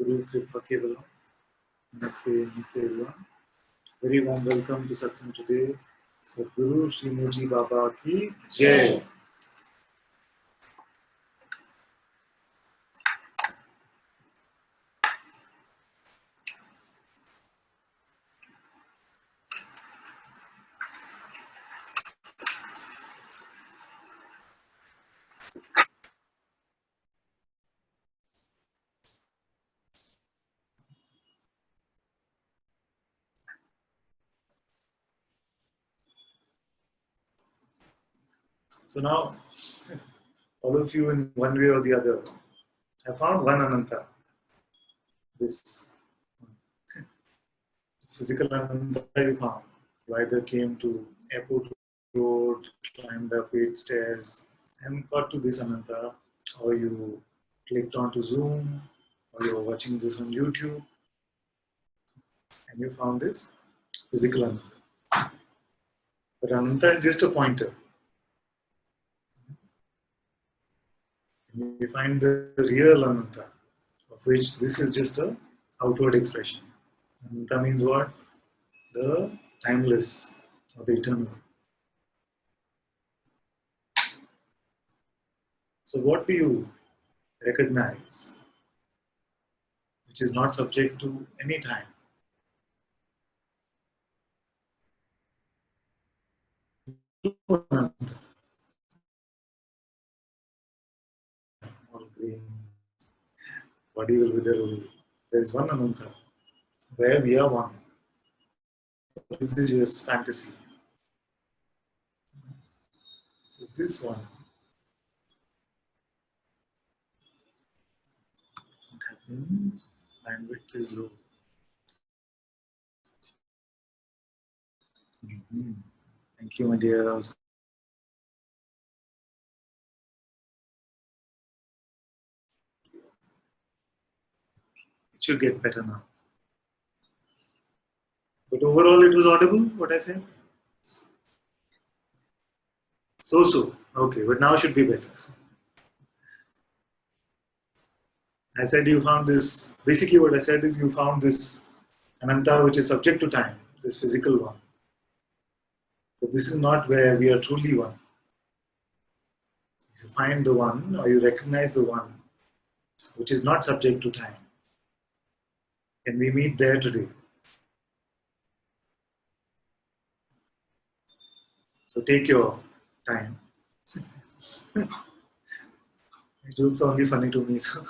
Guru Kripa Kevalam. Namaste, namaste everyone. Very warm welcome to Satsang today. Sadhguru Sri Muji Baba ki Jai. So now, all of you in one way or the other have found one Ananta. This physical Ananta you found. You either came to airport road, climbed up 8 stairs and got to this Ananta, or you clicked onto Zoom, or you're watching this on YouTube and you found this physical Ananta. But Ananta is just a pointer. And we find the real Ananta, of which this is just a outward expression. Ananta means what? The timeless or the eternal. So what do you recognize which is not subject to any time? Ananta. All green. Body will wither away. There is one Ananta where we are one. This is just fantasy. So this one, bandwidth is low. Thank you, my dear. It should get better now. But overall, it was audible, what I said? So. Okay, but now should be better. I said you found this, basically what I said is you found this Ananta which is subject to time, this physical one. But this is not where we are truly one. If you find the one, or you recognize the one which is not subject to time, can we meet there today? So take your time. Jokes are only funny to me. So.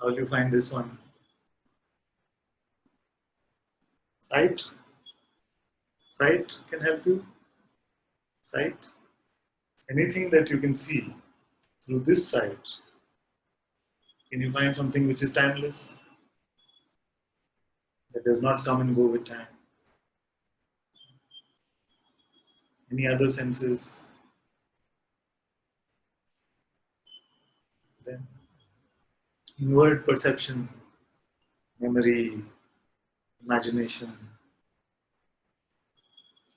How will you find this one? Sight? Sight can help you? Sight? Anything that you can see through this sight, can you find something which is timeless? That does not come and go with time? Any other senses? Then inward perception, memory, imagination,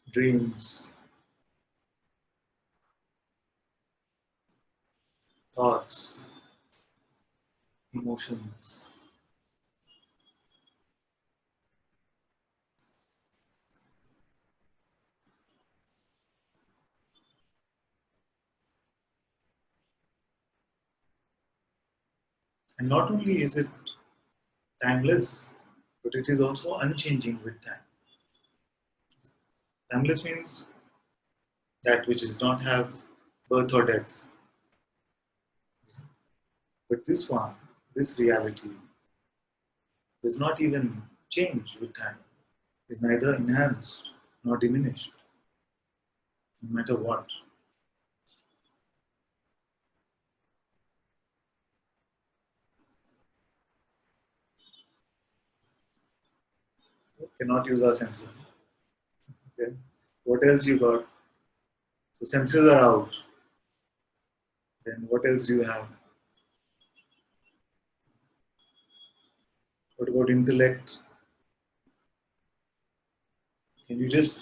dreams, thoughts, emotions. And not only is it timeless, but it is also unchanging with time. Timeless means that which does not have birth or death. But this one, this reality, does not even change with time. Is neither enhanced nor diminished, no matter what. We cannot use our senses. Then what else you got? So senses are out. Then what else do you have? What about intellect? Can you just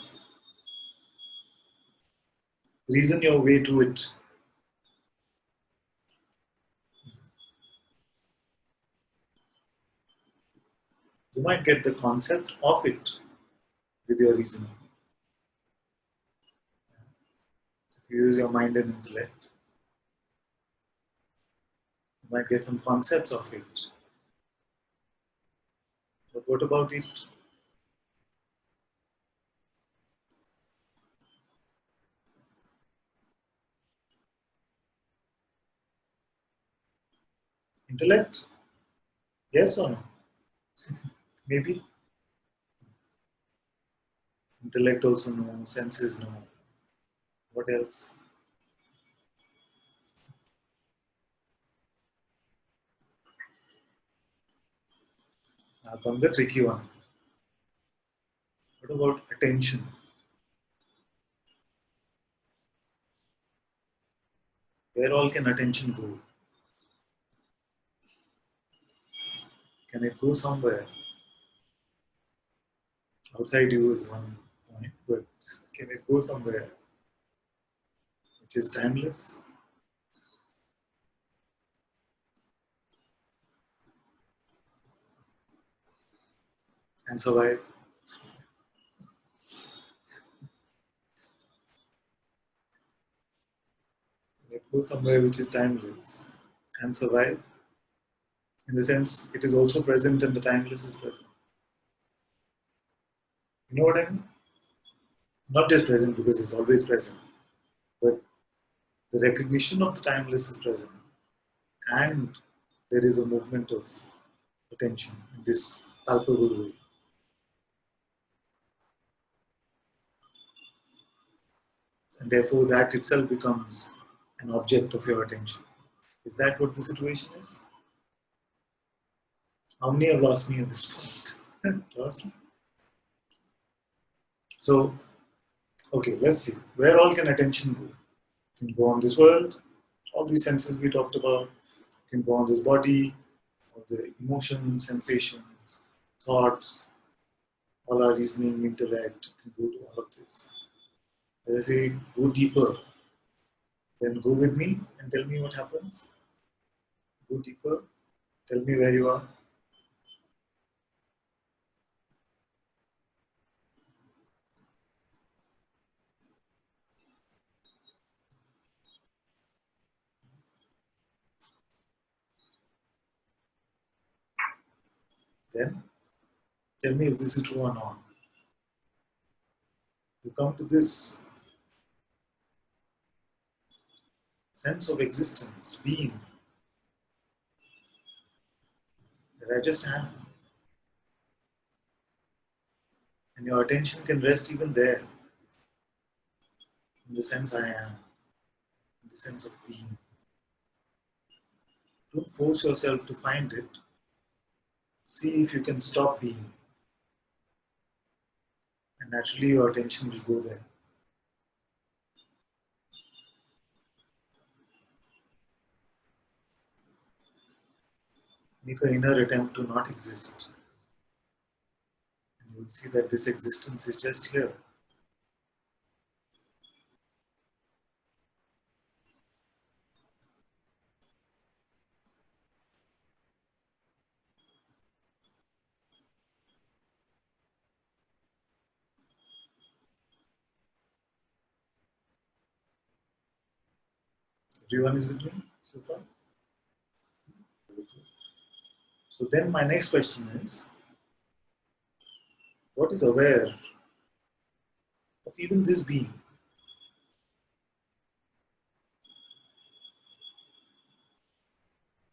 reason your way to it? You might get the concept of it with your reasoning. If you use your mind and intellect, you might get some concepts of it. But what about it? Intellect? Yes or no? Maybe. Intellect also no, senses no. What else? Now comes the tricky one. What about attention? Where all can attention go? Can it go somewhere? Outside you is one point, but can it go somewhere which is timeless and survive? Can it go somewhere which is timeless and survive? In the sense, it is also present and the timeless is present. You know what I mean? Not just present because it's always present, but the recognition of the timeless is present, and there is a movement of attention in this palpable way. And therefore, that itself becomes an object of your attention. Is that what the situation is? How many have lost me at this point? Lost me? So, okay, let's see. Where all can attention go? It can go on this world, all these senses we talked about. It can go on this body, all the emotions, sensations, thoughts, all our reasoning, intellect, can go to all of this. As I say, go deeper. Then go with me and tell me what happens. Go deeper. Tell me where you are. Then tell me if this is true or not. You come to this sense of existence, being, that I just am. And your attention can rest even there, in the sense I am, in the sense of being. Don't force yourself to find it. See if you can stop being. And naturally your attention will go there. Make an inner attempt to not exist. And you will see that this existence is just here. Everyone is with me so far? So then my next question is, what is aware of even this being.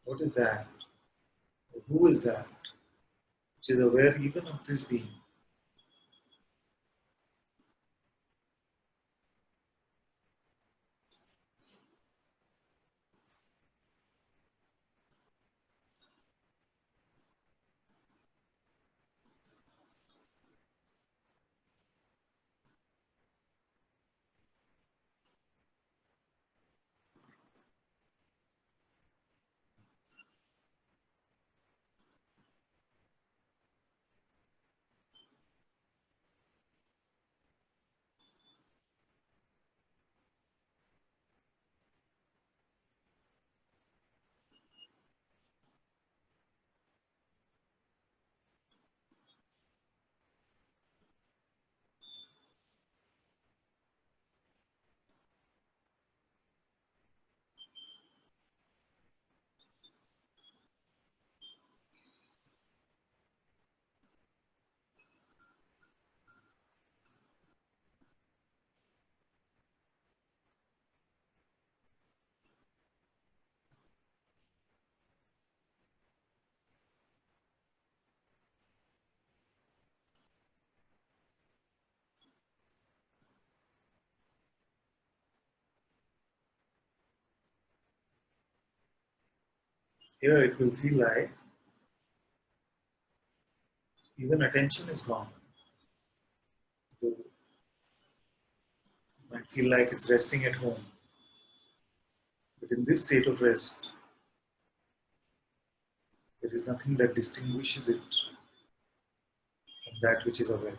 What is that? Or who is that which is aware even of this being? Here it will feel like even attention is gone. Though it might feel like it's resting at home. But in this state of rest, there is nothing that distinguishes it from that which is aware.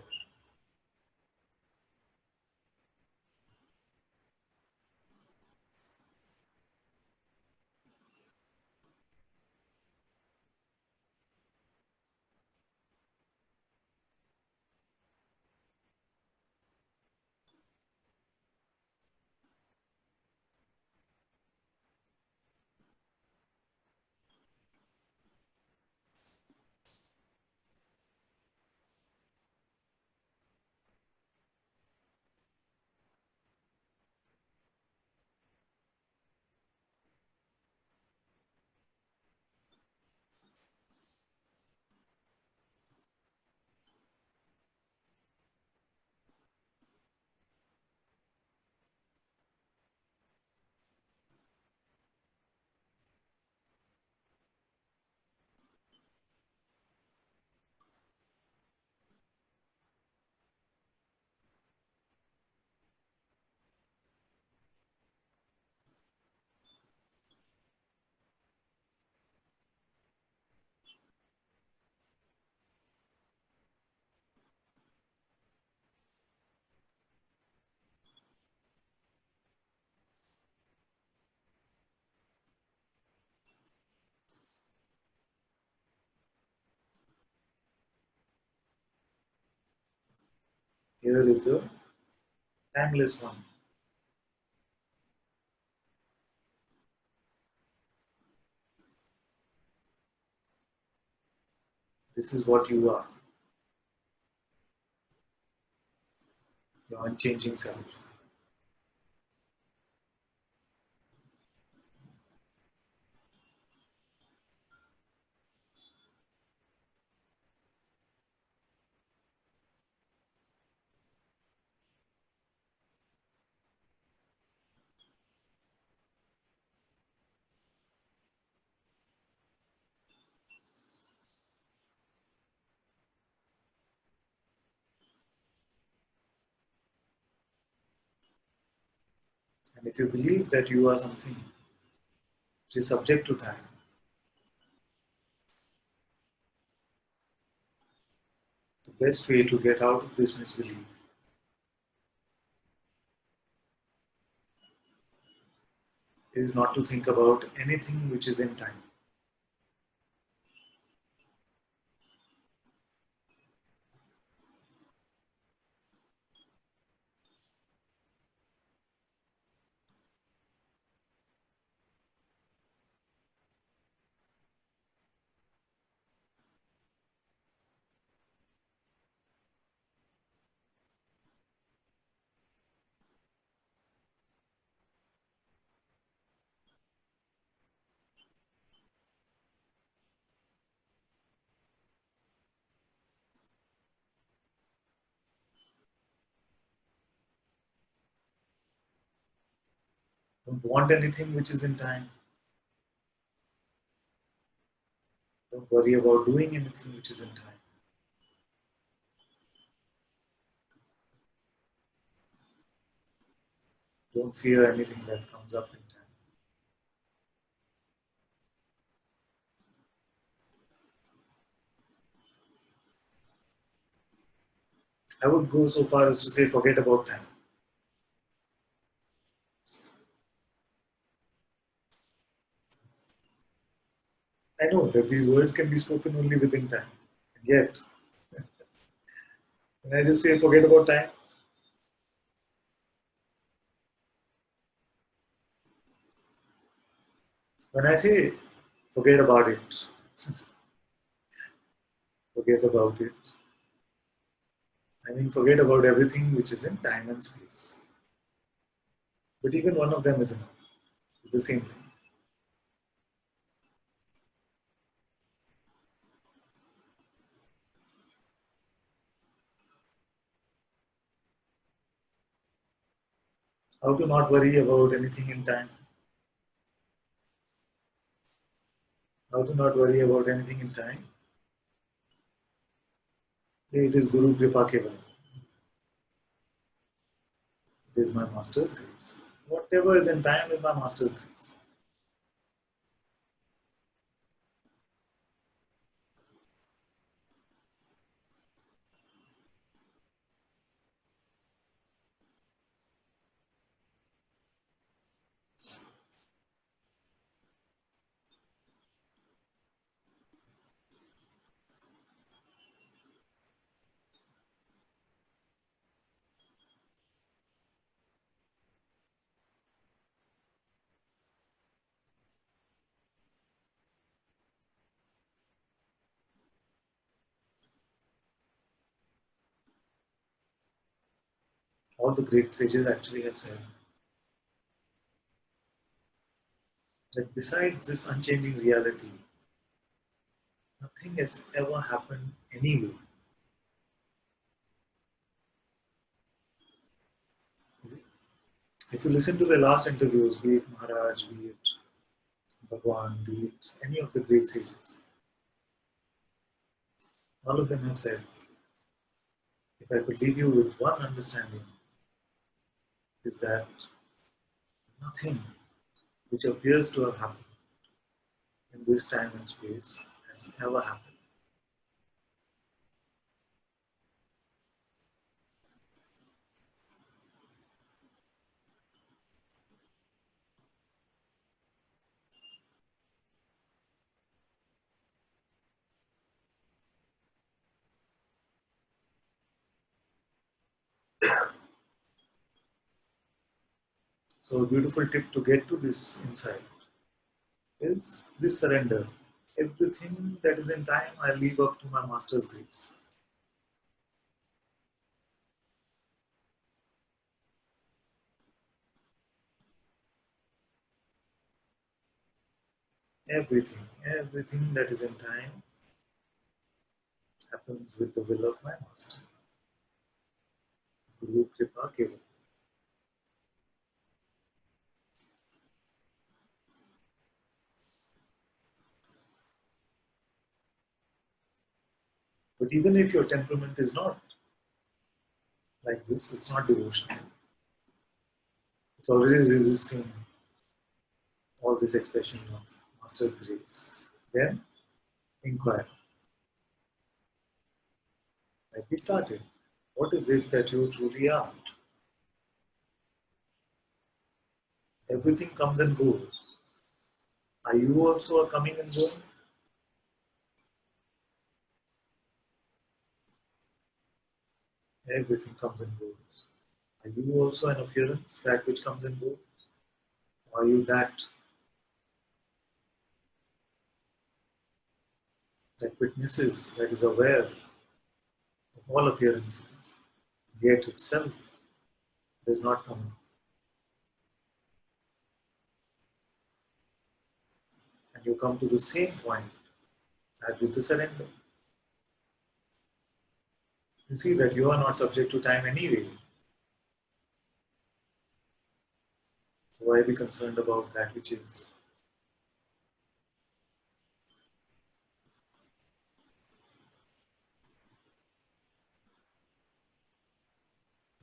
Here is the timeless one. This is what you are, your unchanging self. And if you believe that you are something which is subject to time, the best way to get out of this misbelief is not to think about anything which is in time. Don't want anything which is in time. Don't worry about doing anything which is in time. Don't fear anything that comes up in time. I would go so far as to say forget about time. I know that these words can be spoken only within time. And yet, when I just say forget about time, when I say forget about it, forget about it, I mean forget about everything which is in time and space. But even one of them is enough. It's the same thing. How to not worry about anything in time? How to not worry about anything in time? It is Guru Kripa Kevalam. It is my master's grace. Whatever is in time is my master's grace. All the great sages actually have said that besides this unchanging reality, nothing has ever happened anyway. If you listen to the last interviews, be it Maharaj, be it Bhagwan, be it any of the great sages, all of them have said, if I could leave you with one understanding, is that nothing which appears to have happened in this time and space has ever happened. So, a beautiful tip to get to this insight is this surrender. Everything that is in time, I leave up to my master's grace. Everything that is in time happens with the will of my master. Guru Kripa Kevalam. But even if your temperament is not like this, it's not devotional. It's already resisting all this expression of master's grace. Then inquire. Like we started. What is it that you truly are? Everything comes and goes. Are you also a coming and going? Everything comes and goes. Are you also an appearance, that which comes and goes? Or are you that witnesses, that is aware of all appearances, yet itself does not come? And you come to the same point as with the surrender. You see that you are not subject to time anyway. Why be concerned about that which is?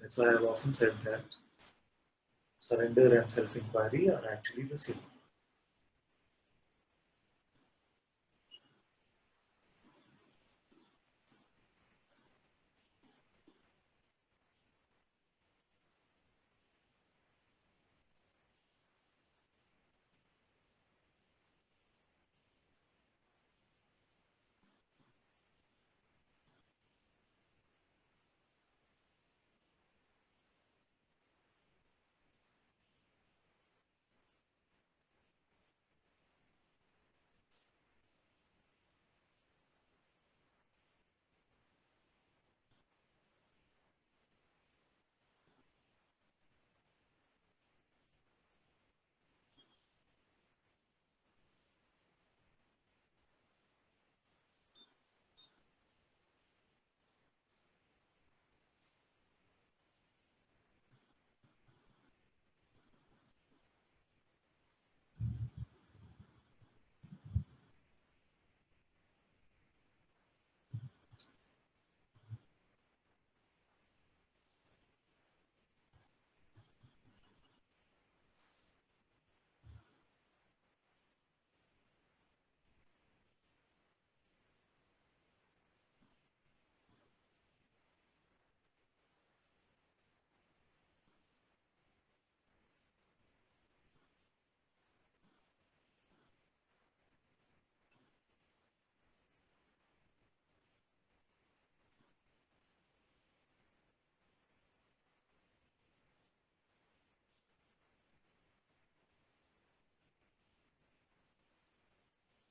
That's why I've often said that surrender and self-inquiry are actually the same.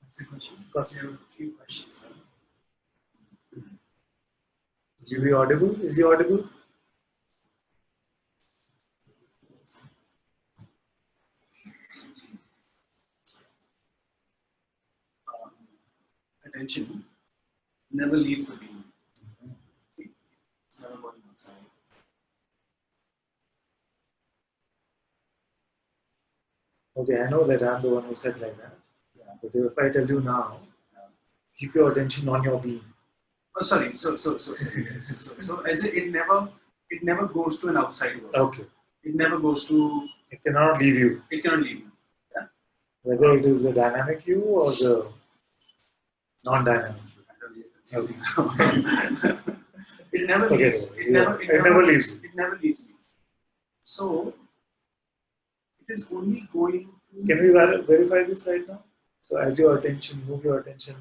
That's the question. Because you have a few questions. Is he audible? Is he audible? Attention never leaves the being. It's never going outside. Okay, I know that I'm the one who said like that. Yeah. But if I tell you now, keep your attention on your being. Oh, sorry. So as it never goes to an outside world. Okay. It never goes to. It cannot leave you. It cannot leave you. Yeah. Whether it is the dynamic you or the non-dynamic you. It never Okay, leaves. It never leaves you. It never leaves you. So it is only going to. Can we verify this right now? So as your attention, move your attention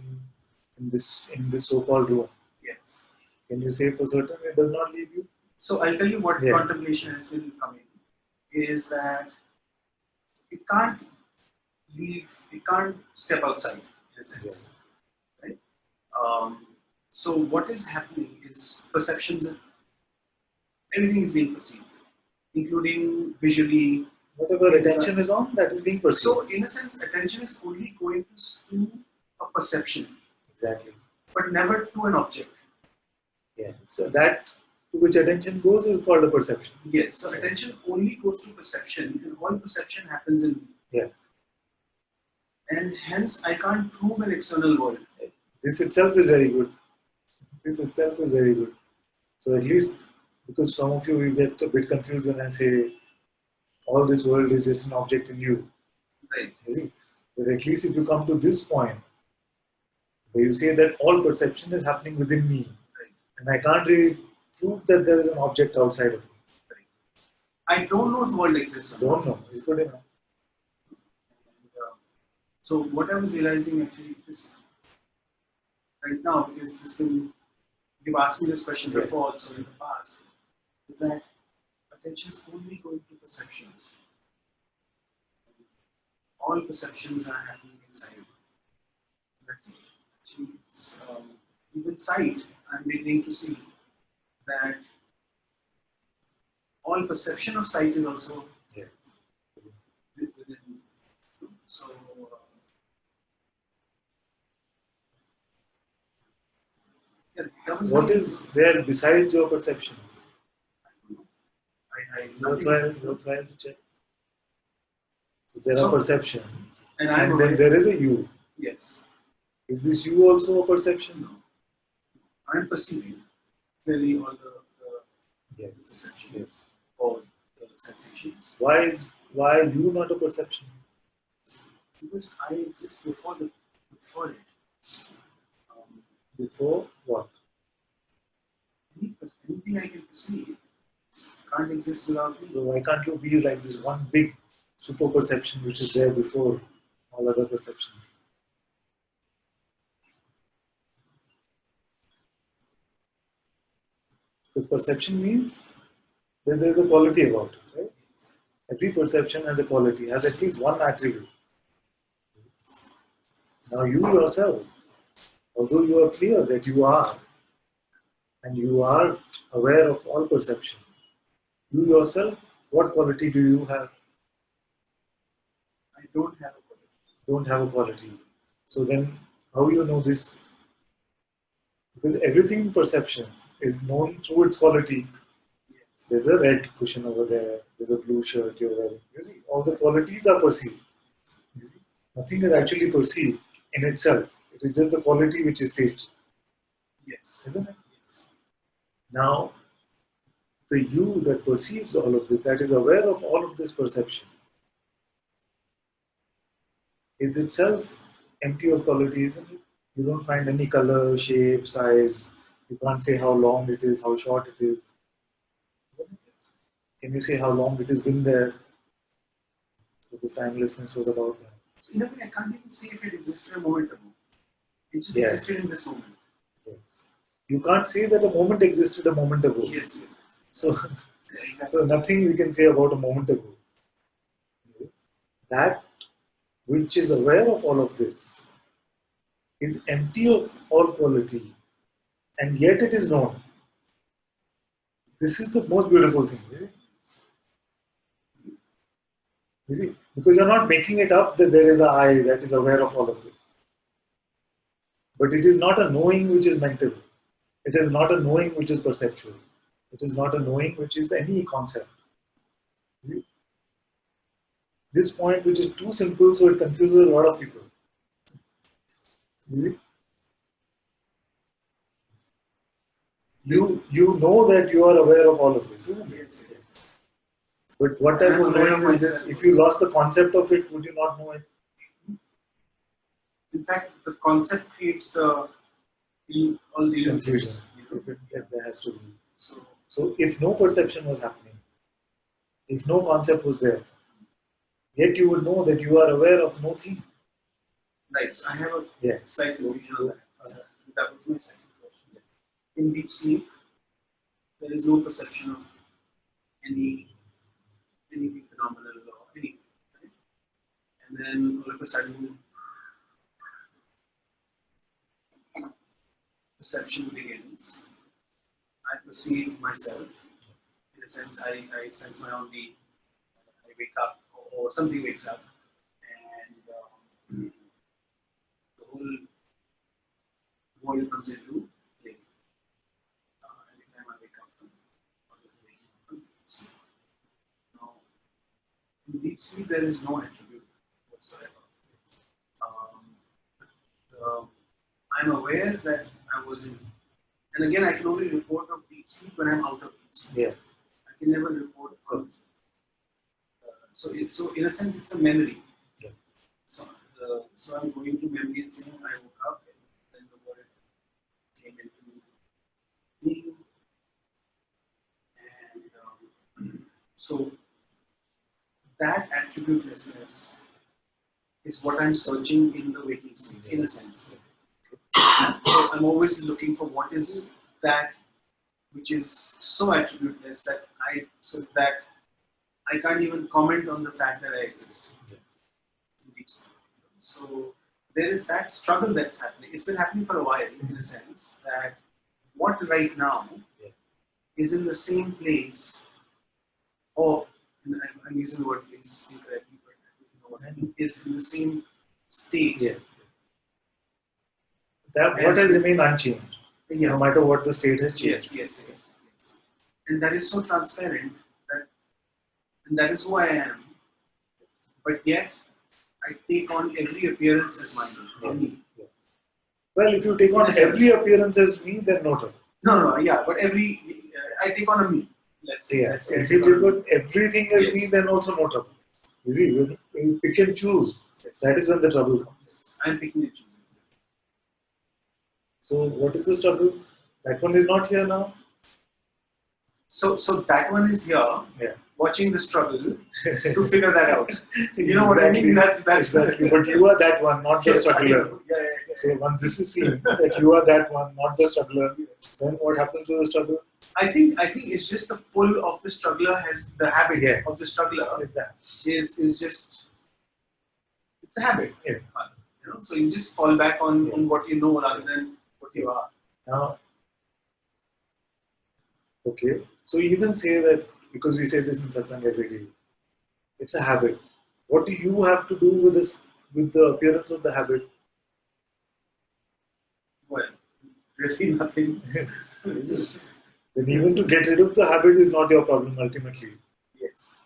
in this so-called room. Yes. Can you say for certain it does not leave you? So I'll tell you what contemplation has been coming is that it can't leave. It can't step outside in a sense, right? So what is happening is perceptions. Everything is being perceived, including visually. Whatever attention is on, that is being perceived. So, in a sense, attention is only going to a perception. Exactly. But never to an object. Yeah. So that to which attention goes is called a perception. Yes. So attention only goes to perception, and all perception happens in me. Yes. And hence, I can't prove an external world. This itself is very good. This itself is very good. So at least, because some of you get a bit confused when I say all this world is just an object in you. Right. You see? But at least if you come to this point, where you say that all perception is happening within me, right, and I can't really prove that there is an object outside of me. Right. I don't know if world exists. Don't know. It's good enough. So what I was realizing actually just right now, because this can, you've asked me this question before also in the past, is that attention is only going to perceptions. All perceptions are happening inside. That's it. Actually, it's, even sight, I'm beginning to see that all perception of sight is also within. So, what is there besides your perceptions? I worthwhile to check. So there are perceptions, and then there is a you. Yes. Is this you also a perception? No. I am perceiving clearly all the perceptions. Yes. All the sensations. Why are you not a perception? Because I exist before it. Before what? Anything I can perceive can't exist without me. So why can't you be like this one big super perception which is there before all other perceptions? Because perception means there's a quality about it, right? Every perception has a quality, has at least one attribute. Now you yourself, although you are clear that you are, and you are aware of all perception, you yourself, what quality do you have? I don't have a quality. Don't have a quality. So then, how you know this? Because everything in perception is known through its quality. Yes. There's a red cushion over there. There's a blue shirt you're wearing. You see, all the qualities are perceived. You see? Nothing is actually perceived in itself. It is just the quality which is tasted. Yes. Isn't it? Yes. Now, the you that perceives all of this, that is aware of all of this perception, is itself empty of quality, isn't it? You don't find any color, shape, size. You can't say how long it is, how short it is. Can you say how long it has been there? So this timelessness was about that. So in a way, I can't even say if it existed a moment ago. It just existed in this moment. Yes. You can't say that a moment existed a moment ago. Yes. So, exactly. So nothing we can say about a moment ago. That which is aware of all of this is empty of all quality, and yet it is known. This is the most beautiful thing. You see? Because you're not making it up that there is an I that is aware of all of this. But it is not a knowing which is mental. It is not a knowing which is perceptual. It is not a knowing which is any concept. You see? This point which is too simple, so it confuses a lot of people. You see? You know that you are aware of all of this, isn't it? Yes. But what type of knowing is this? If you lost the concept of it, would you not know it? In fact, the concept creates all the confusion. If there has to be. So if no perception was happening, if no concept was there, yet you would know that you are aware of no thing. Right. So I have a slight confusion on that. That was my second question. In deep sleep, there is no perception of anything phenomenal or anything. Right? And then all of a sudden, perception begins. I perceive myself. In a sense, I sense my own being. I wake up, or something wakes up, and the whole world comes into play. Every time I wake up from sleep. Now, in deep sleep, there is no attribute whatsoever. I'm aware that I was in, and again, I can only report of deep sleep when I'm out of deep sleep. Yes. I can never report from. So in a sense, it's a memory. Yeah. So I'm going to memory and saying I woke up, and then the word came into being, and so that attributelessness is what I'm searching in the waking state, in a sense. So I'm always looking for what is that which is so attributeless that I can't even comment on the fact that I exist. So there is that struggle that's happening. It's been happening for a while, in a sense, that what right now is in the same place, or I'm using the word place incorrectly, but you know what I mean, is in the same state. Yes. That what has remained unchanged, no matter what the state has changed. Yes. And that is so transparent, and that is who I am. but yet I take on every appearance as mine. Me. Yeah. Well, if you take on every appearance as me, then no trouble. No, yeah, but I take on a me. Let's say. Yeah. Let's say if you take on everything as me, then also no trouble. You see, when you pick and choose, that is when the trouble comes. Yes. I'm picking and choosing. So, what is the struggle? That one is not here now. So that one is here, watching the struggle to figure that out. You know exactly. what I mean? That's exactly. But you are that one, not the struggler. Yeah. So once this is seen that you are that one, not the struggler, then what happens to the struggler? I think it's just the pull of the struggler has the habit of the struggler is just it's a habit. Yeah. You know, so you just fall back on what you know rather than what you are. Now, okay, so you can say that because we say this in Satsang every day, it's a habit. What do you have to do with this, with the appearance of the habit? Well, really nothing. Then even to get rid of the habit is not your problem ultimately. Yes.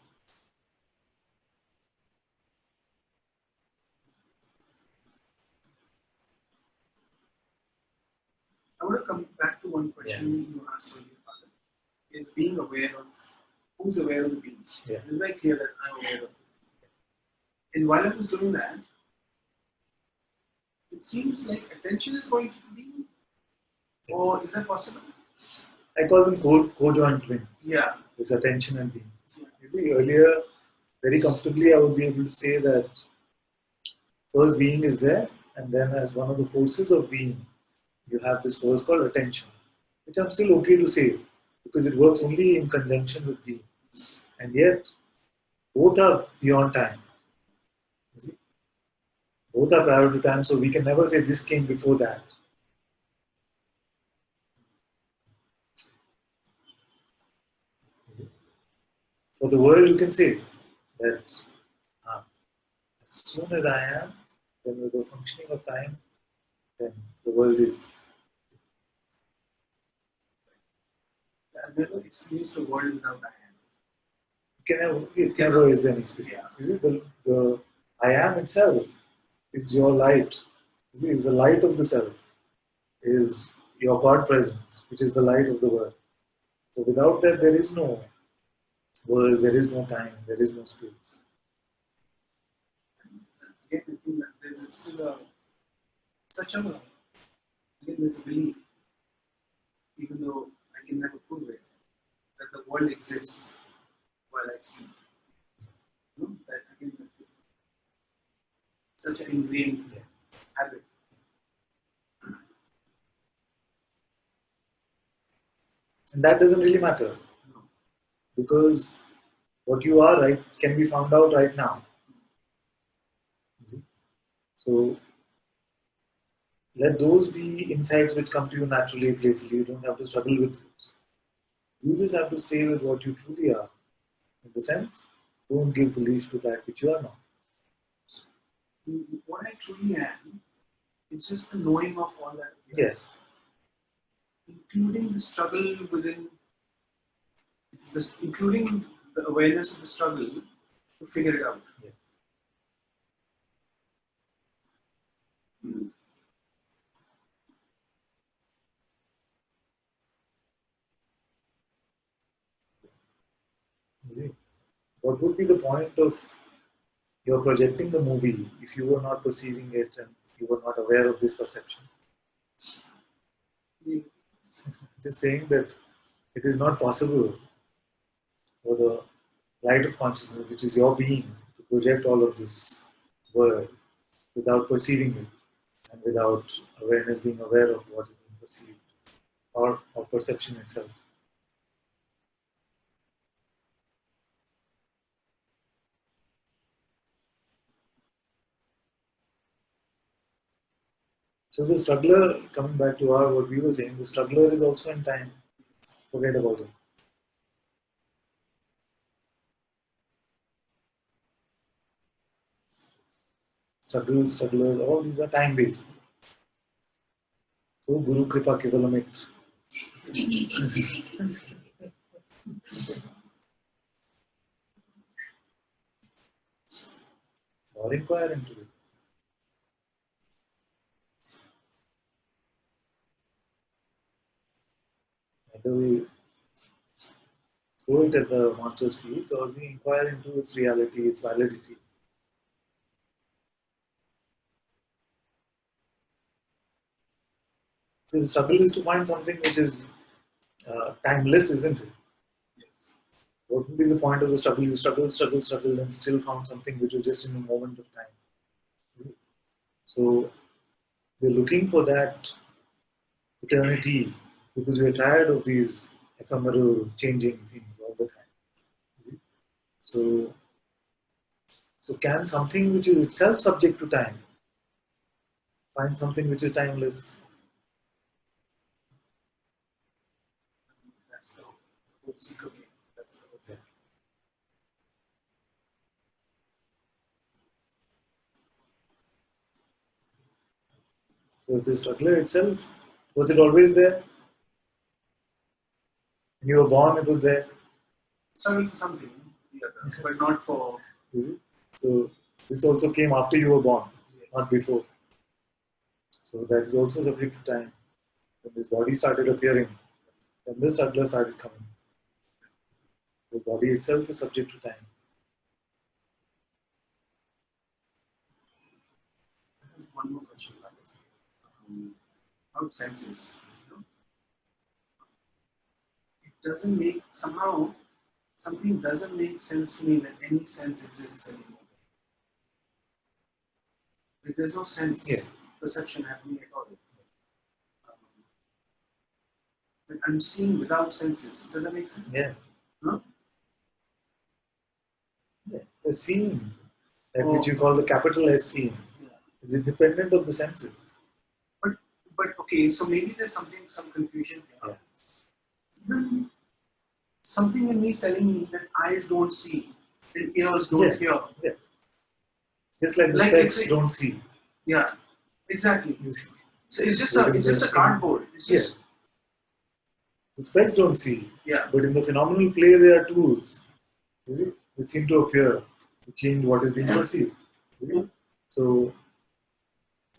I want to come back to one question you asked earlier, Father. Is being aware of who's aware of the beings. Yeah. It's very clear that I'm aware of it. And while I was doing that, it seems like attention is going to the being. Or is that possible? I call them co-joint twins. Yeah. This attention and being. You see, earlier, very comfortably, I would be able to say that first being is there, and then as one of the forces of being, you have this force called attention, which I'm still okay to say, because it works only in conjunction with being. And yet, both are beyond time. You see? Both are prior to time, so we can never say this came before that. For the world, you can say that as soon as I am, then with the functioning of time, then the world is. I've never experienced the world without I am. It never is an experience. You see, the I am itself is your light. You see, it's the light of the self, is your God presence, which is the light of the world. So without that, there is no world, there is no time, there is no space. Again, I think that there's still there's a belief, even though I can never prove it, that the world exists while I see. You know, that again, such an ingrained habit. And that doesn't really matter. No. Because what you are right can be found out right now. So let those be insights which come to you naturally, playfully. You don't have to struggle with those. You just have to stay with what you truly are. In the sense, don't give belief to that which you are not. What I truly am is just the knowing of all that. Yes. Including the struggle within, including the awareness of the struggle to figure it out. Yeah. See, what would be the point of your projecting the movie if you were not perceiving it and you were not aware of this perception? Yeah. Just saying that it is not possible for the light of consciousness, which is your being, to project all of this world without perceiving it and without awareness being aware of what is being perceived or of perception itself. So the struggler, coming back to what we were saying, the struggler is also in time. Forget about it. Strugglers, all these are time based. So Guru Kripa Kevalam it. or inquire into it. Either we throw it at the master's feet or we inquire into its reality, its validity. The struggle is to find something which is timeless, isn't it? Yes. What would be the point of the struggle? You struggle, and still found something which was just in a moment of time. So we're looking for that eternity because we're tired of these ephemeral, changing things all the time. So, so can something which is itself subject to time find something which is timeless? That's the whole secret game. That's the whole Exactly. So it's a struggler itself. Was it always there? When you were born, it was there. struggle for something, but not for. Is it? So this also came after you were born, Yes. not before. So that is also subject to time. When this body started appearing, then the struggler started coming. The body itself is subject to time. One more question about this. About senses. It doesn't make somehow something doesn't make sense to me that any sense exists anymore. Like there's no sense perception happening at all. Like I'm seeing without senses. Does that make sense? Yeah. No? Yeah. The seeing, that which you call the capital S seeing, is independent of the senses. But okay, so maybe there's some confusion here. Even something in me is telling me that eyes don't see and ears don't hear. Yes. Just like the specs don't see. Yeah, exactly. You see. So it's just a cardboard. It's just the specs don't see. Yeah. But in the phenomenal play, there are tools, you see, which seem to appear to change what is being perceived. So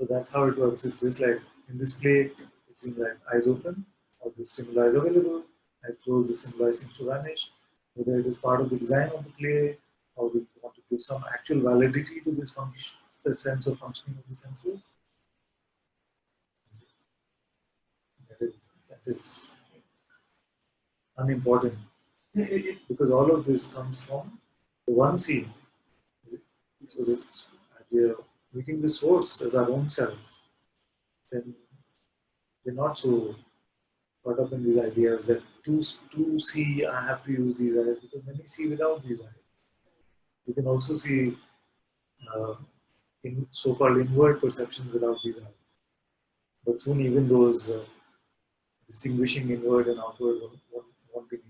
that's how it works. It's just like in this play, it seems like eyes open, or the stimuli is available, eyes closed, the stimuli seems to vanish. Whether it is part of the design of the play, or we want to give some actual validity to this function, the sense of functioning of the senses. That is unimportant. Because all of this comes from the one scene. So this, we are meeting the source as our own self, then we're not so caught up in these ideas that to see I have to use these eyes, because many see without these eyes. You can also see in so-called inward perceptions without these eyes. But soon even those distinguishing inward and outward won't be needed.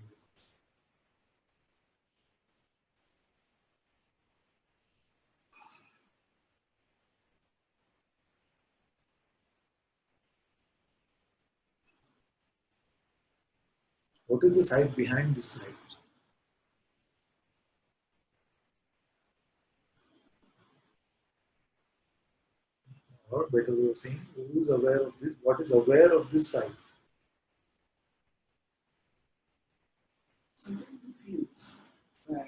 What is the sight behind this sight? Or better way of saying, who is aware of this? What is aware of this sight? Sometimes it feels that I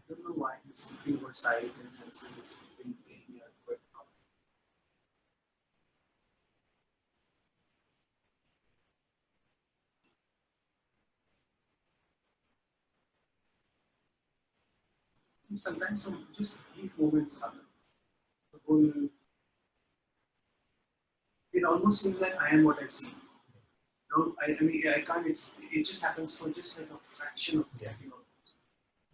don't know why this thing about sight and senses is being here, but sometimes some just brief moments happen. The whole it almost seems like I am what I see. No, I mean I can't. It just happens for just like a fraction of a second,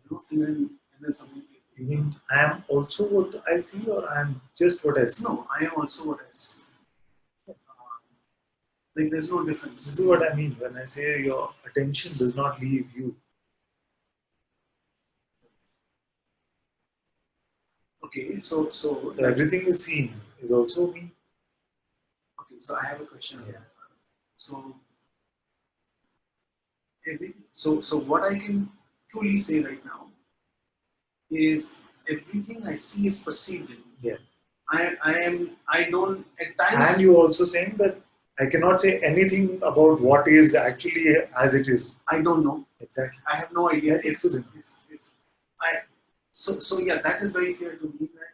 and then something. You mean I am also what I see, or I am just what I see? No, I am also what I see. Like there's no difference. This is what I mean when I say your attention does not leave you. Okay, so everything is seen is also me. Okay, so I have a question. Yeah. So what I can truly say right now is everything I see is perceived in me. Yeah. I don't at times. And you also saying that I cannot say anything about what is actually as it is. I don't know. Exactly. I have no idea That is good enough. if I so yeah, that is very clear to me that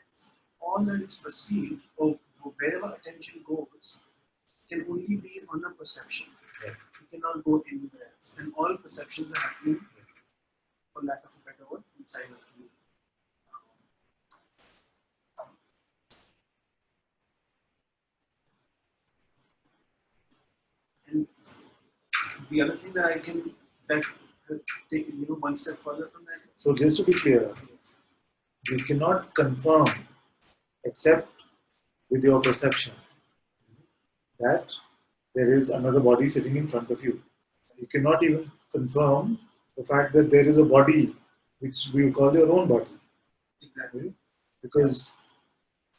all that is perceived or wherever attention goes can only be on a perception. Yeah. It cannot go anywhere else. And all perceptions are happening, for lack of a better word, inside of you. And the other thing that I can take one step further from that. So just to be clear, Yes. you cannot confirm except with your perception that there is another body sitting in front of you. You cannot even confirm the fact that there is a body which we call your own body. Exactly. Because,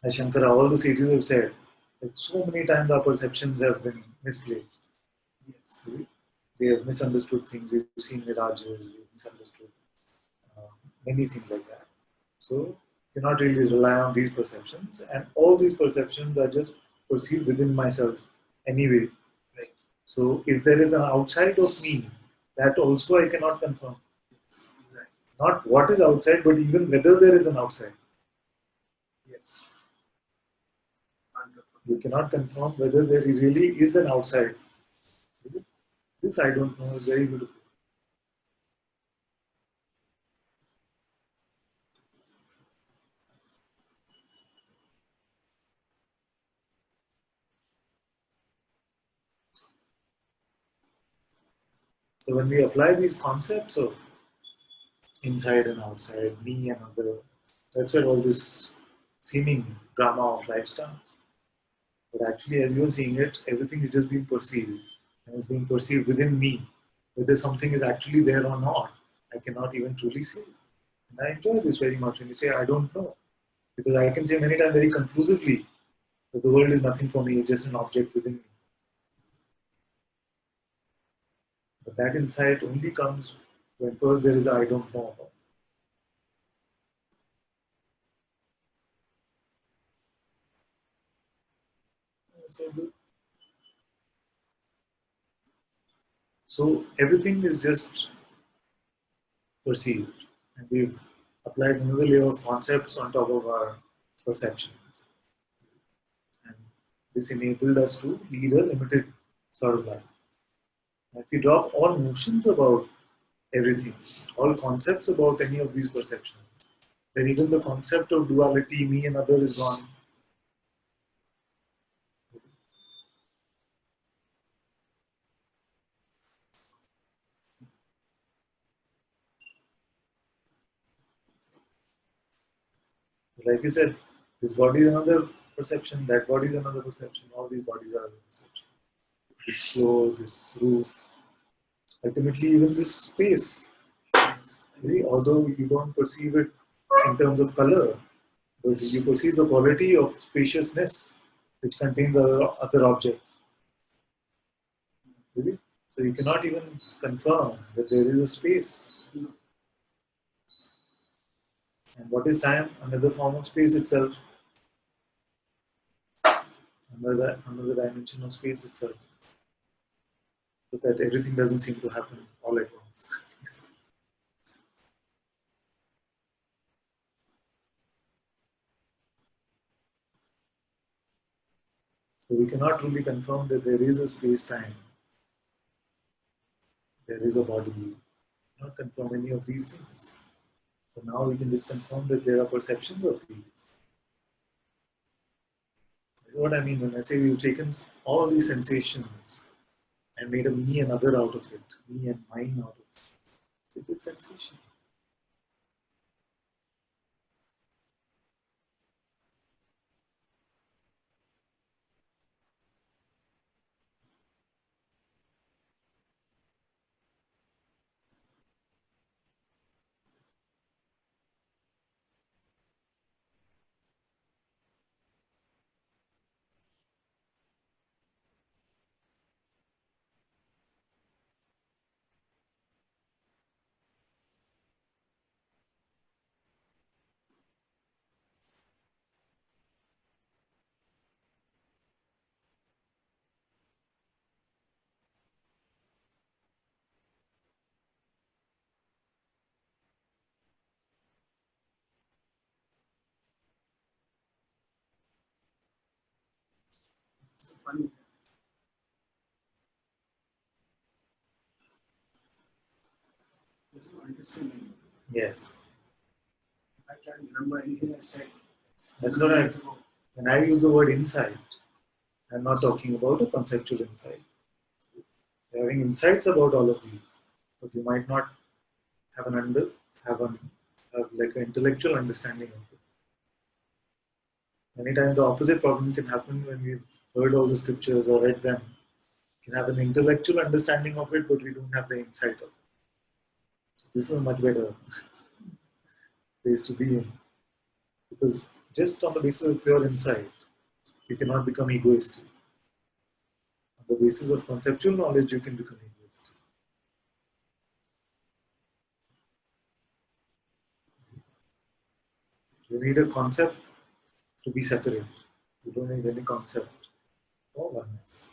as Shankara, all the sages have said that so many times our perceptions have been misplaced. Yes. We have misunderstood things, we've seen mirages, we've misunderstood many things like that. So, you cannot really rely on these perceptions, and all these perceptions are just perceived within myself anyway. Right. So, if there is an outside of me, that also I cannot confirm. Yes. Exactly. Not what is outside, but even whether there is an outside. Yes. You cannot confirm whether there really is an outside. Is it? This I don't know is very beautiful. So when we apply these concepts of inside and outside, me and other, that's where all this seeming drama of life starts. But actually, as you're seeing it, everything is just being perceived, and it's being perceived within me. Whether something is actually there or not, I cannot even truly say. And I enjoy this very much when you say, I don't know. Because I can say many times very conclusively that the world is nothing for me, it's just an object within me. But that insight only comes when first there is a I don't know. So good. So everything is just perceived. And we've applied another layer of concepts on top of our perceptions. And this enabled us to lead a limited sort of life. And if we drop all notions about everything, all concepts about any of these perceptions, then even the concept of duality, me and other, is gone. Like you said, this body is another perception, that body is another perception, all these bodies are a perception. This floor, this roof, ultimately even this space. See, although you don't perceive it in terms of color, but you perceive the quality of spaciousness which contains other objects. You see? So you cannot even confirm that there is a space. And what is time? Another form of space itself. Another dimension of space itself. So that everything doesn't seem to happen all at once. So we cannot really confirm that there is a space-time. There is a body. We cannot confirm any of these things. So now we can just confirm that there are perceptions of these. That's what I mean when I say we've taken all these sensations and made a me and other out of it, me and mine out of it. So it is sensation. funny. There's no understanding. Yes. I can't remember anything I said. That's what when I use the word insight, I'm not talking about a conceptual insight. You're having insights about all of these, but you might not have have like an intellectual understanding of it. Many times the opposite problem can happen when we've heard all the scriptures or read them. We can have an intellectual understanding of it, but we don't have the insight of it. So this is a much better place to be in. Because just on the basis of pure insight, you cannot become egoistic. On the basis of conceptual knowledge, you can become egoistic. You need a concept to be separate. You don't need any concept or oneness.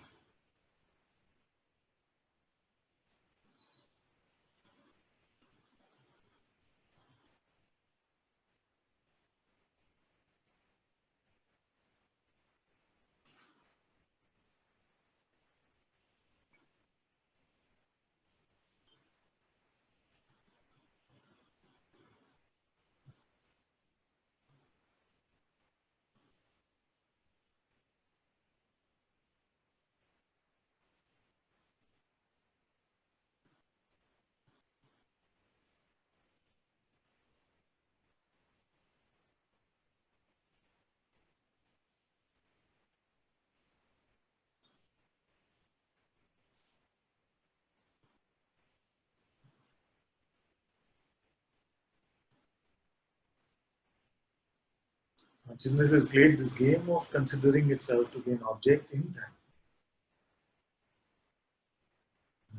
Consciousness has played this game of considering itself to be an object in time.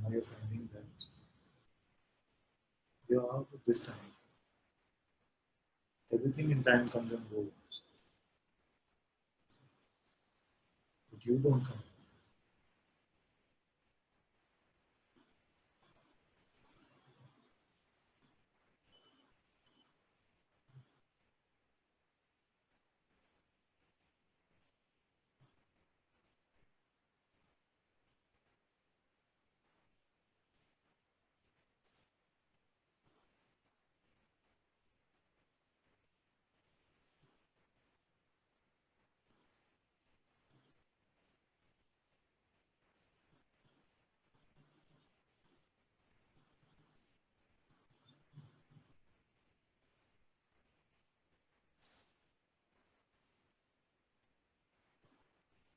Now you're finding that you're out of this time. Everything in time comes and goes. But you don't come.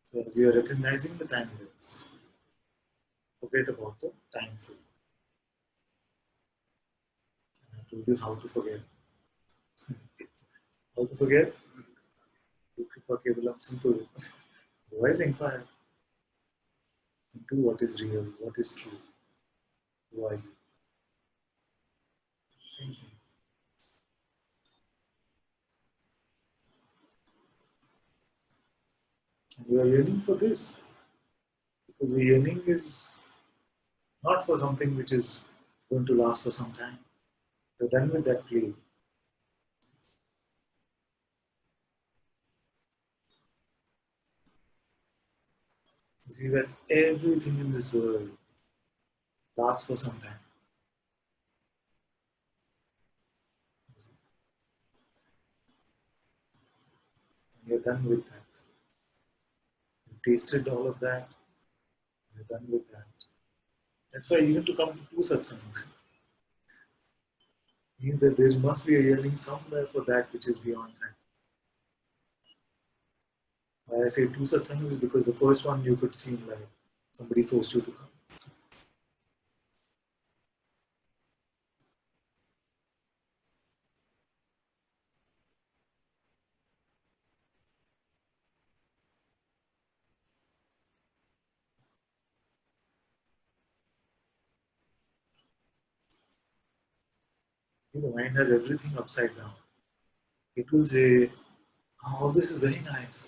So as you are recognizing the timeless, forget about the time frame. I told you how to forget. How to forget? Kripa, Kevalam, simple. Otherwise, inquire into what is real, what is true. Who are you? Same thing. And you are yearning for this. Because the yearning is not for something which is going to last for some time. You're done with that play. You see that everything in this world lasts for some time. And you're done with that. You've tasted all of that. You're done with that. That's why even to come to two satsangs means that there must be a yearning somewhere for that which is beyond time. Why I say two satsangs is because the first one you could seem like somebody forced you to come. The mind has everything upside down. It will say, oh, all this is very nice.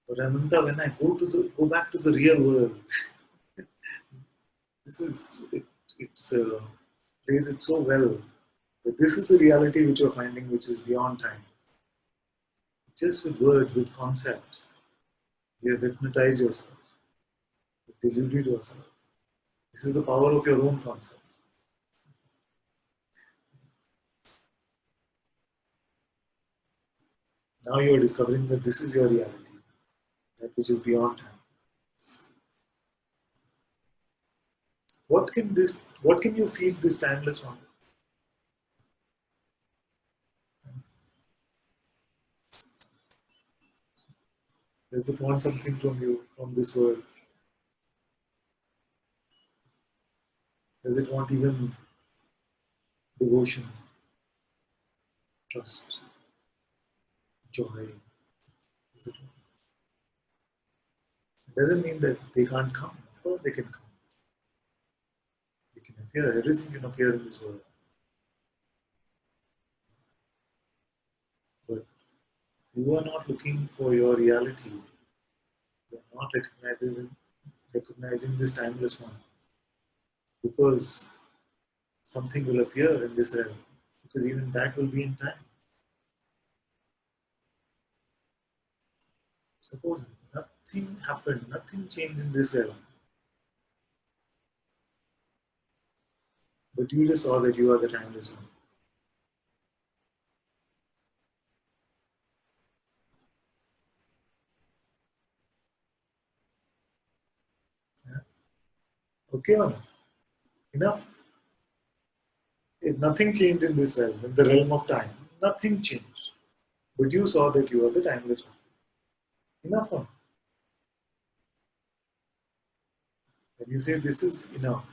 But Ananta, when I go back to the real world, this is it plays it so well that this is the reality which you're finding, which is beyond time. Just with words, with concepts, you have hypnotized yourself. deluded yourself. This is the power of your own concept. Now you are discovering that this is your reality, that which is beyond time. What can you feed this timeless one? Does it want something from you, from this world? Does it want even devotion, trust, joy? Does it doesn't mean that they can't come. Of course they can come. They can appear. Everything can appear in this world. But you are not looking for your reality. You are not recognizing this timeless one. Because something will appear in this realm. Because even that will be in time. Suppose nothing happened, nothing changed in this realm. But you just saw that you are the timeless one. Yeah? Okay or not? Enough? If nothing changed in this realm, in the realm of time, nothing changed. But you saw that you are the timeless one. Enough or not? When you say this is enough,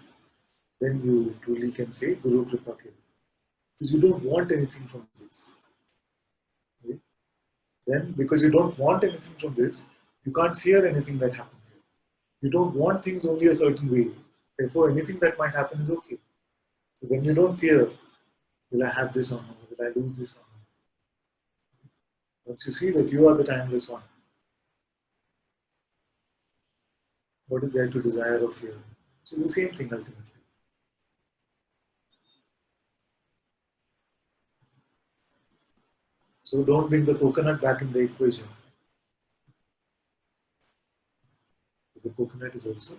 then you truly can say Guru Kripa Kevalam. Because you don't want anything from this. Okay? Then, because you don't want anything from this, you can't fear anything that happens here. You don't want things only a certain way. Therefore, anything that might happen is okay. So then you don't fear, will I have this or not? Will I lose this or not? Once you see that you are the timeless one, what is there to desire or fear? Which is the same thing ultimately. So don't bring the coconut back in the equation. Because the coconut is also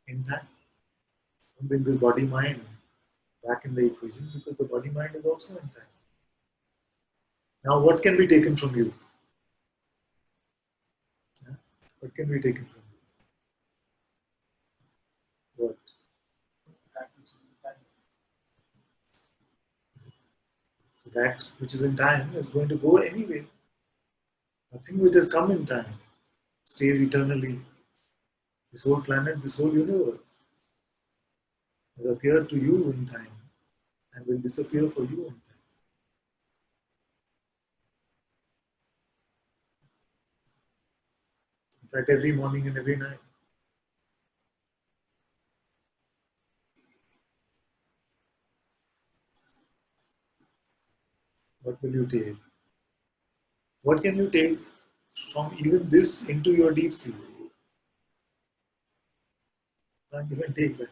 in time. Don't bring this body-mind back in the equation because the body-mind is also in time. Now what can be taken from you? Yeah? What can be taken from you? What? So that which is in time is going to go anyway. Nothing which has come in time stays eternally. This whole planet, this whole universe has appeared to you in time and will disappear for you in time. In fact, every morning and every night. What will you take? What can you take from even this into your deep sleep? You can't even take that.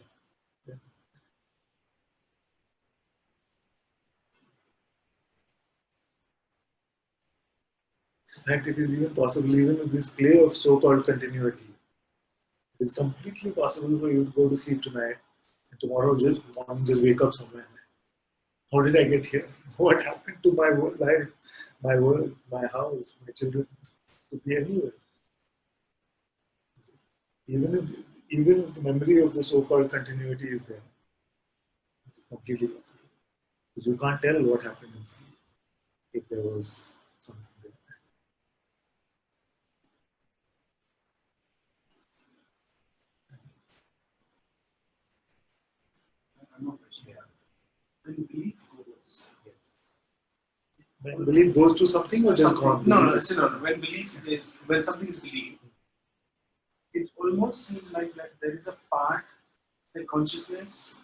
In fact, it is even possible, even with this play of so-called continuity, it is completely possible for you to go to sleep tonight and tomorrow morning just wake up somewhere. How did I get here? What happened to my life, my world, my house, my children? Could be anywhere. Even if the memory of the so-called continuity is there, it is completely possible. Because you can't tell what happened in sleep if there was something there. When belief goes, When belief goes to something or just gone? No. When when something is believed, it almost seems like that there is a part, the consciousness,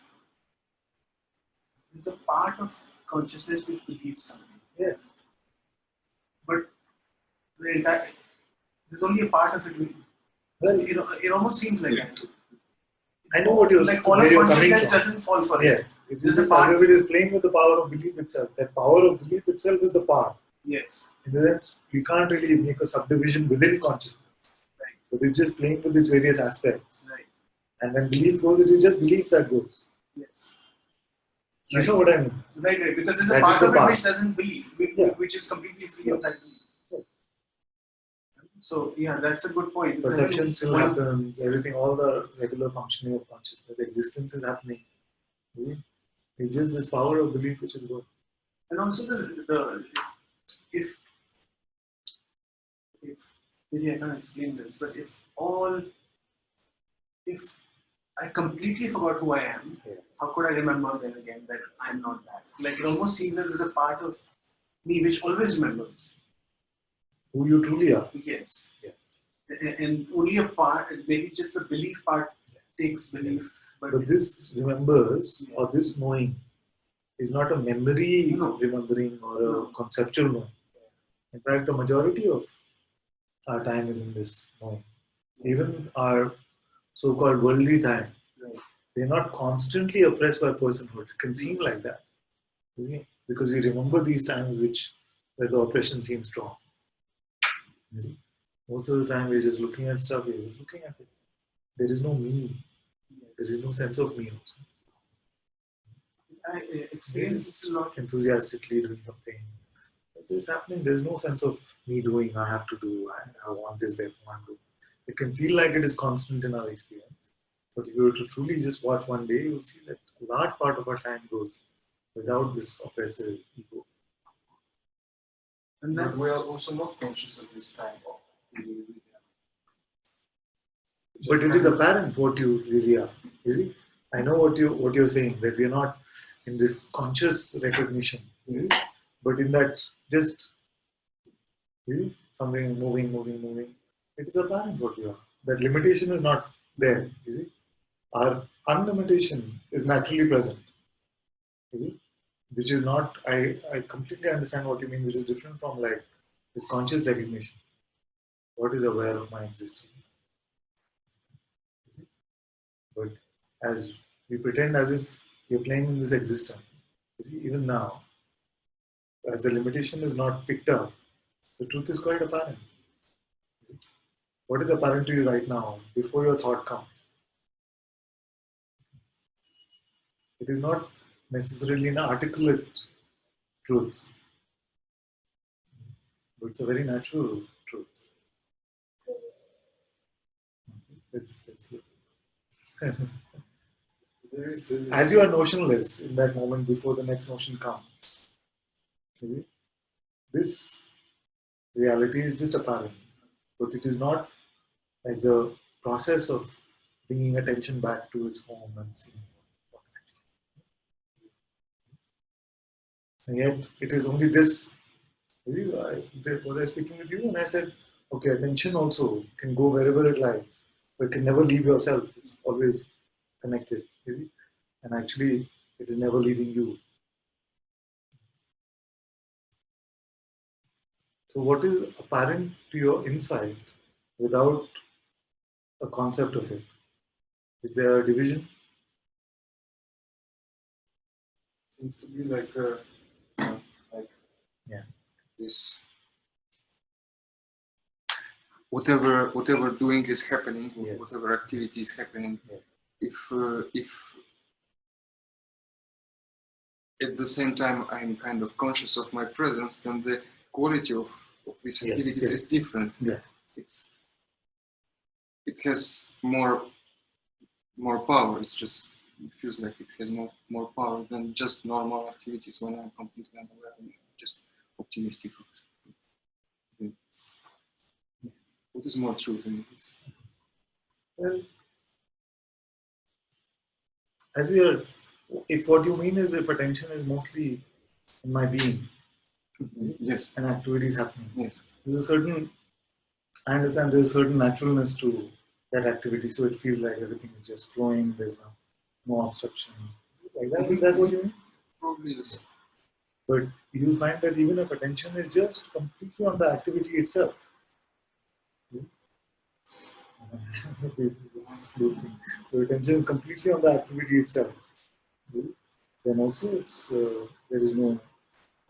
there's a part of consciousness which believes something. Yes. But the entire, there's only a part of it. Well, it almost seems like that. I know what you're like all of consciousness doesn't fall for it. Yes, it is just as if it is playing with the power of belief itself. That power of belief itself is the power. Yes. In the sense, we can't really make a subdivision within consciousness. Right. But it's just playing with its various aspects. Right. And when belief goes, it is just belief that goes. Yes. You know what I mean? Right. Because there's That a part is the of it part. which doesn't believe, which is completely free of that belief. So yeah, that's a good point. Perception still happens, everything, all the regular functioning of consciousness, existence is happening. You see? It's just this power of belief which is good. And also if maybe I can't explain this, but if I completely forgot who I am, how could I remember then again that I'm not that? Like it almost seems that there's a part of me which always remembers who you truly are. Yes. Yes. And only a part, maybe just the belief part takes belief. But this remembers or this knowing is not a memory remembering or a conceptual knowing. In fact, the majority of our time is in this knowing. Even our so-called worldly time, we're not constantly oppressed by personhood. It can seem like that. Because we remember these times where the oppression seems strong. Most of the time we're just looking at stuff, we're just looking at it. There is no me. There is no sense of me also. I experience this a lot. Enthusiastically doing something. It's just happening. There's no sense of me doing, I have to do, I want this, therefore I'm doing. It can feel like it is constant in our experience. But if you were to truly just watch one day, you'll see that a large part of our time goes without this oppressive ego. And but we are also not conscious of this time. But it is apparent what you really are. You see? I know what you're saying, that we are not in this conscious recognition. You see? But in that just something moving, it is apparent what you are. That limitation is not there. You see? Our unlimitation is naturally present. You see? Which is not, I completely understand what you mean, which is different from like this conscious recognition. What is aware of my existence? But as we pretend as if we're playing in this existence, you see, even now, as the limitation is not picked up, the truth is quite apparent. What is apparent to you right now, before your thought comes? It is not necessarily an articulate truth, but it's a very natural truth. Let's see. As you are notionless in that moment before the next notion comes, this reality is just apparent, but it is not like the process of bringing attention back to its home and seeing what actually. And yet, it is only this. Was I speaking with you? And I said, okay, attention also can go wherever it lies, but it can never leave yourself. It's always connected. And actually, it is never leaving you. So, what is apparent to your insight without a concept of it? Is there a division? Seems to be like this. Whatever doing is happening, or whatever activity is happening, if at the same time I'm kind of conscious of my presence, then the quality of these activities is different. It has more power. It feels like it has more power than just normal activities when I'm completely unaware and just optimistic. What is more truth in this? Well, as we are, if what you mean is if attention is mostly in my being, yes, and activities happening, yes, there's a certain, I understand there's a certain naturalness to that activity, so it feels like everything is just flowing, there's no obstruction. Like that, is that what you mean? Probably yes. But you find that even if attention is just completely on the activity itself, the attention is completely on the activity itself, then also it's there is no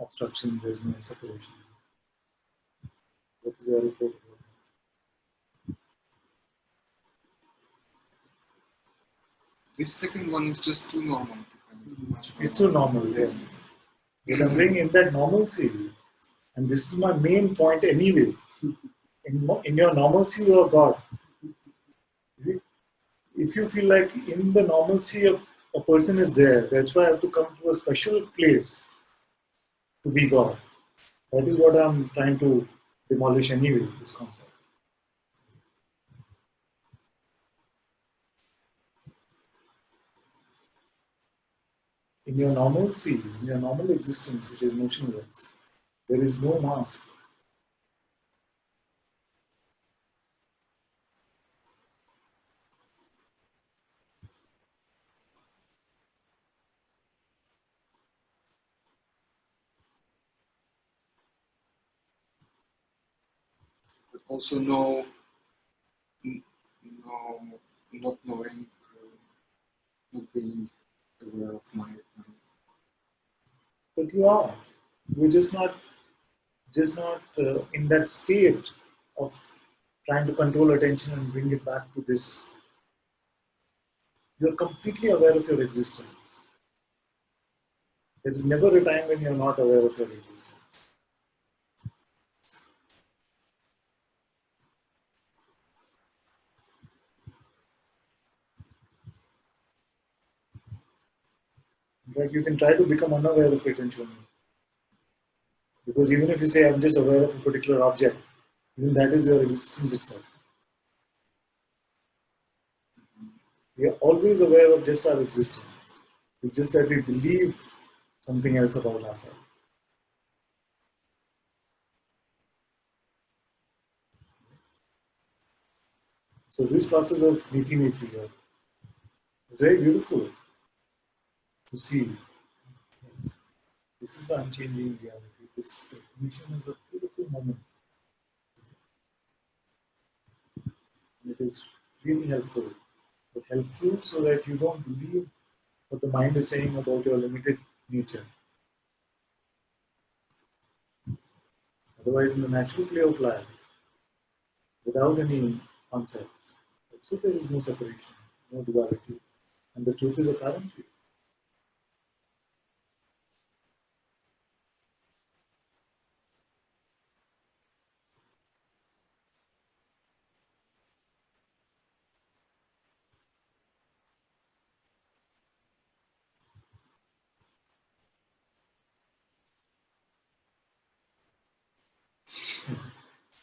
obstruction, there's no separation. What is your report? This second one is just too normal to kind of much It's too normal, Yes. yes. But I'm saying in that normalcy, and this is my main point anyway, in your normalcy you are God. You see, if you feel like in the normalcy a person is there, that's why I have to come to a special place to be God. That is what I'm trying to demolish anyway, this concept. In your normalcy, in your normal existence, which is motionless, there is no mask. But also no, not knowing, not being aware of my But you are. You're just not in that state of trying to control attention and bring it back to this. You're completely aware of your existence. There is never a time when you're not aware of your existence. In fact, you can try to become unaware of it and show me. Because even if you say, I'm just aware of a particular object, even that is your existence itself. We are always aware of just our existence. It's just that we believe something else about ourselves. So this process of niti-niti is very beautiful to see. Yes. This is the unchanging reality. This recognition is a beautiful moment. It is really helpful. But helpful so that you don't believe what the mind is saying about your limited nature. Otherwise, in the natural play of life, without any concepts, also there is no separation, no duality, and the truth is apparent.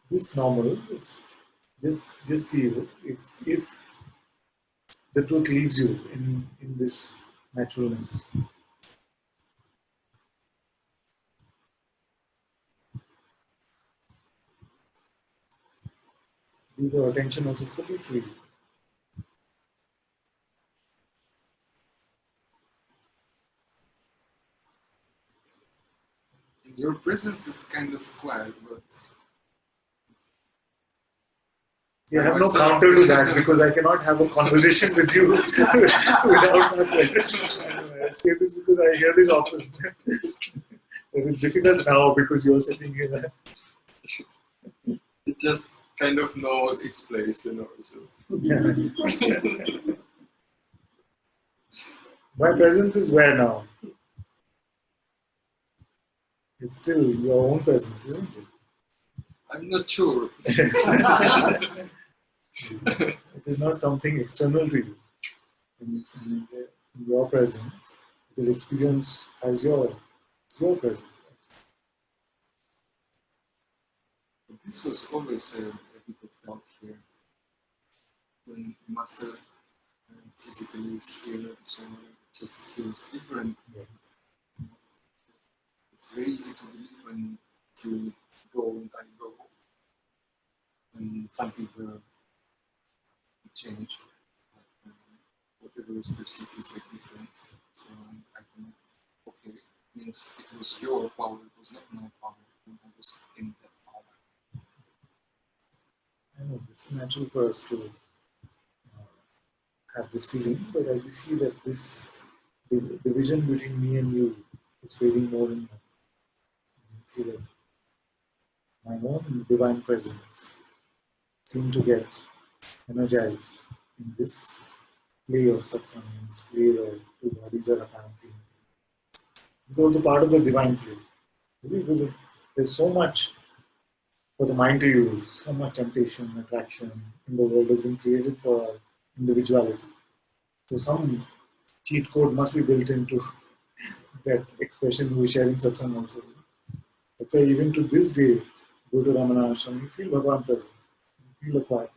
This normal is just see if the truth leaves you in this naturalness. Leave your attention also fully free. In your presence, it's kind of quiet, but I have no myself. counter to that because I cannot have a conversation with you without my presence. I say this because I hear this often. It is difficult now because you are sitting here. It just kind of knows its place, So. My presence is where now? It's still your own presence, isn't it? I'm not sure. It is not something external to you. In your presence, it is experienced as your presence. But this was always a bit of doubt here. When the master physically is here, so it just feels different. Yes. It's very easy to believe when you go and I go. And some people change. Whatever is perceived is like different. So I think, okay, means it was your power, it was not my power when I was in that power. I know it's natural for us to have this feeling, but as we see that this division between me and you is fading more and more. You see that my own divine presence seem to get energized in this play of satsang, this play where two bodies are apparently. It's also part of the divine play. You see, because there's so much for the mind to use, so much temptation, attraction in the world has been created for individuality. So some cheat code must be built into that expression who is sharing satsang also. That's why even to this day, go to Ramana Ashram, you feel Bhagavan present. You feel a quietness.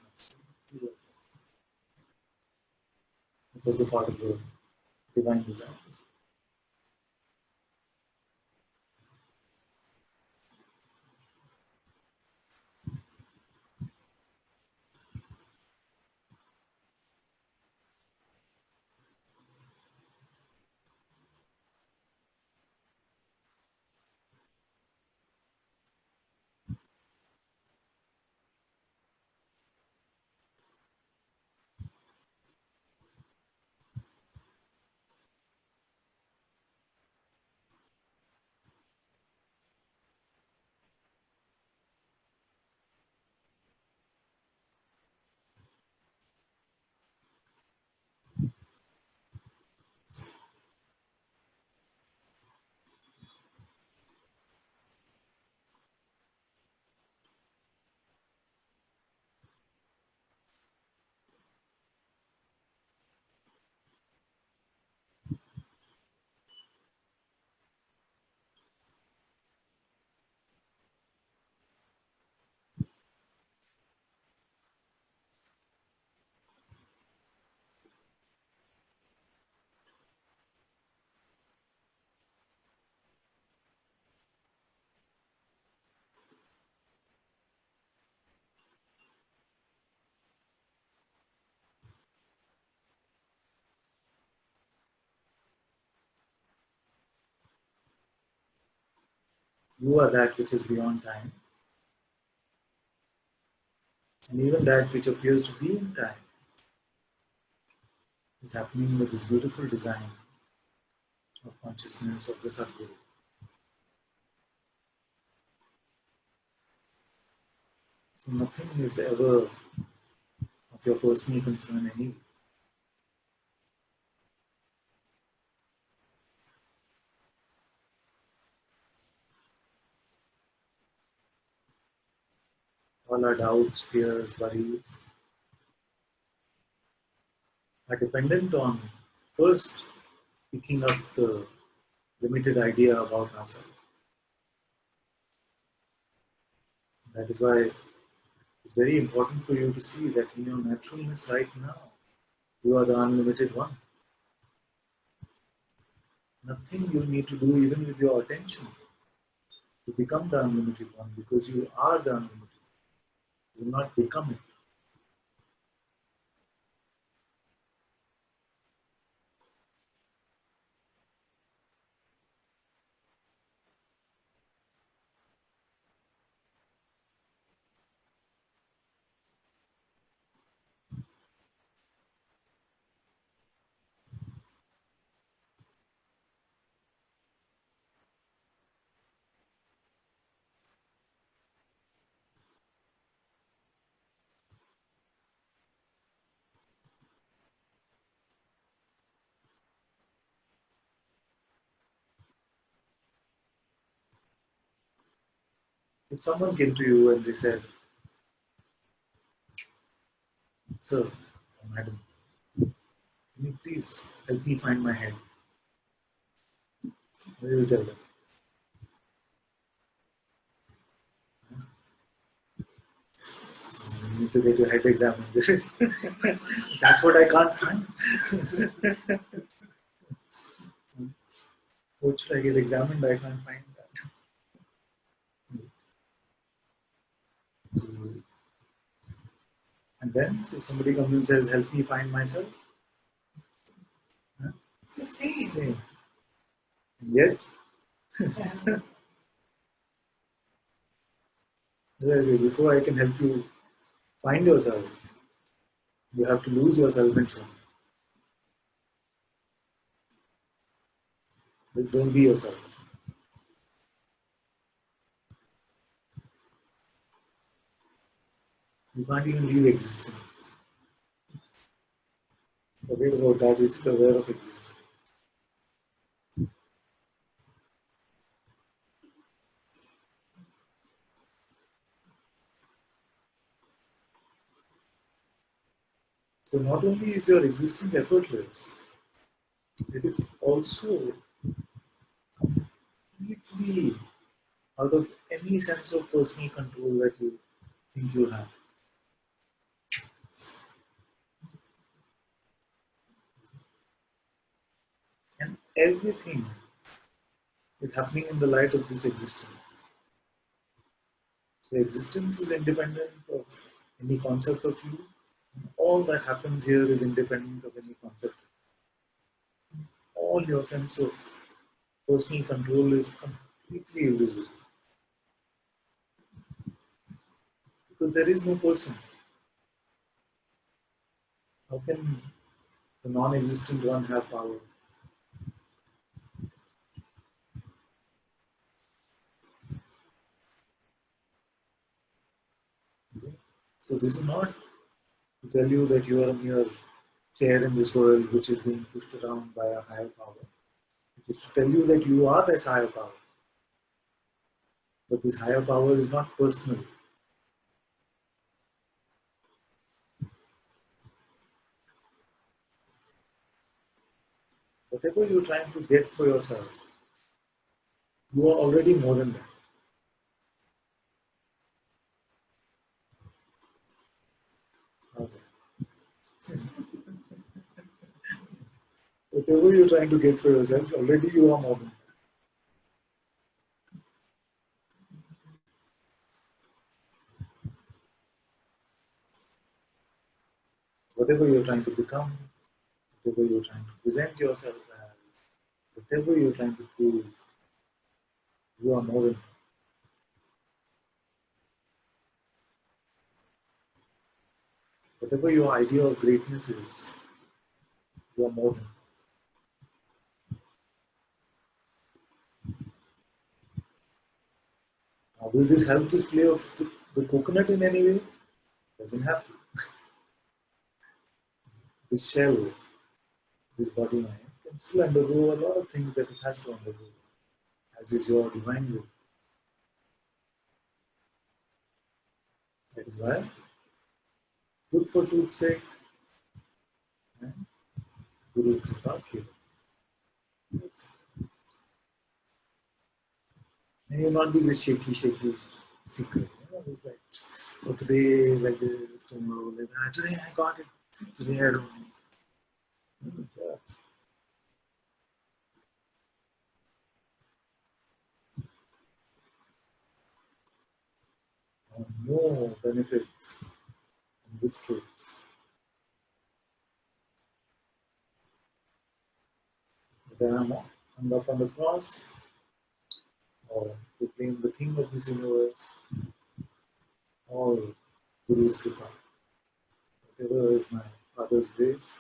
It's also part of the divine design. You are that which is beyond time, and even that which appears to be in time is happening with this beautiful design of consciousness of the Sadguru. So nothing is ever of your personal concern anyway. All our doubts, fears, worries are dependent on first picking up the limited idea about ourselves. That is why it's very important for you to see that in your naturalness right now, you are the unlimited one. Nothing you need to do even with your attention to become the unlimited one, because you are the unlimited. You will not become it. If someone came to you and they said, "Sir, or madam, can you please help me find my head?" What will you tell them? You need to get your head examined. That's what I can't find. What should I get examined? I can't find that. So, and then, so somebody comes and says, "Help me find myself." Huh? It's the same. Same. And yet, as I say, before I can help you find yourself, you have to lose yourself and show. Just don't be yourself. You can't even leave existence. Forget about that which is aware of existence. So not only is your existence effortless, it is also completely out of any sense of personal control that you think you have. And everything is happening in the light of this existence. So existence is independent of any concept of you. And all that happens here is independent of any concept. All your sense of personal control is completely illusory. Because there is no person. How can the non-existent one have power? So this is not to tell you that you are a mere chair in this world which is being pushed around by a higher power. It is to tell you that you are this higher power. But this higher power is not personal. Whatever you're trying to get for yourself, you are already more than that. How's that? Whatever you're trying to get for yourself, already you are more than that. Whatever you're trying to become, whatever you're trying to present yourself as, whatever you're trying to prove, you are more than that. Whatever your idea of greatness is, you are more than that. Will this help this play of the coconut in any way? Doesn't have to. This shell, this body mind, can still undergo a lot of things that it has to undergo, as is your divine will. That is why, good for tooth's sake, and Guru Kripa Kevalam. And you'll not be this shaky secret. It's like, oh, today like this, tomorrow like that. Today I got it. Today I don't. No benefits from this truth. Whether I'm hung up on the cross or proclaim the King of this universe, all Guru's Kripa. Whatever is my Father's grace,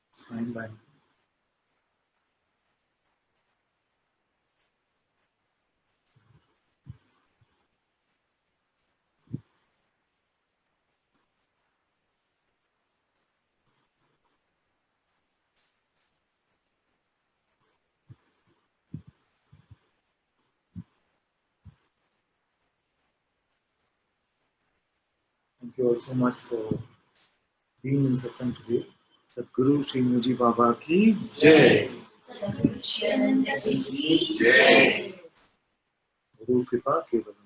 it's fine by me. Thank you all so much for being in Satsang today. Sadguru Sri Muji Baba ki Jai. Guru Kripa Kevalam.